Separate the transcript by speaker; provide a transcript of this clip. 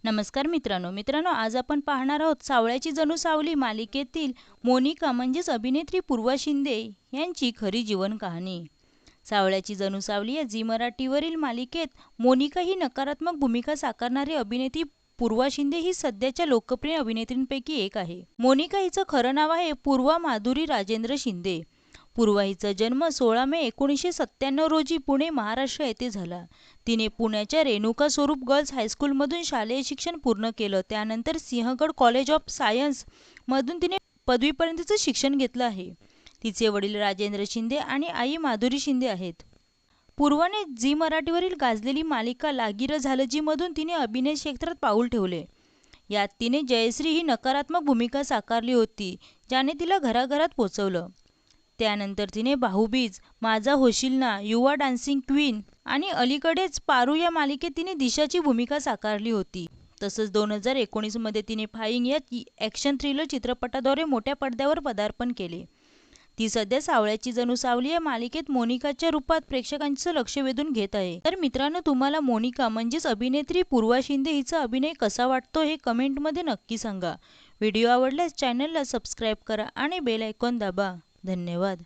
Speaker 1: नमस्कार मित्रांनो, आज आपण पाहणार आहोत सावळ्याची जणू सावली मालिकेतील मोनिका म्हणजेच अभिनेत्री पूर्वा शिंदे यांची खरी जीवन कहाणी। सावळ्याची जणू सावली या झी मराठीवरील मालिकेत मोनिका ही नकारात्मक भूमिका साकारणारी अभिनेत्री पूर्वा शिंदे ही सध्याच्या लोकप्रिय अभिनेत्रींपैकी एक आहे। मोनिका हिचं खरं नाव आहे पूर्वा माधुरी राजेंद्र शिंदे। पूर्वा हिचा जन्म 16 मे 1997 रोजी पुणे महाराष्ट्र येथे झाला। तिने पुण्याच्या रेणुका स्वरूप गर्ल्स हायस्कूलमधून शालेय शिक्षण पूर्ण केलं। त्यानंतर सिंहगड कॉलेज ऑफ सायन्स मधून तिने पदवीपर्यंतचं शिक्षण घेतलं आहे। तिचे वडील राजेंद्र शिंदे आणि आई माधुरी शिंदे आहेत। पूर्वाने झी मराठीवरील गाजलेली मालिका लागिरं झालं जी मधून तिने अभिनय क्षेत्रात पाऊल ठेवले। यात तिने जयश्री ही नकारात्मक भूमिका साकारली होती, ज्याने तिला घराघरात पोहोचवलं। त्यानंतर तिने भाऊबीज, माझा होशील ना, युवा डान्सिंग क्वीन आणि अलीकडेच पारू या मालिकेत तिने दिशाची भूमिका साकारली होती। तसंच 2019 मध्ये तिने फाईंग या ॲक्शन थ्रिलर चित्रपटाद्वारे मोठ्या पडद्यावर पदार्पण केले। ती सध्या सावळ्याची जणू सावली या मालिकेत मोनिकाच्या रूपात प्रेक्षकांचं लक्ष वेधून घेत आहे। तर मित्रांनो, तुम्हाला मोनिका म्हणजेच अभिनेत्री पूर्वा शिंदे हिचा अभिनय कसा वाटतो हे कमेंटमध्ये नक्की सांगा। व्हिडिओ आवडल्यास चॅनलला सबस्क्राईब करा आणि बेल आयकॉन दाबा। धन्यवाद।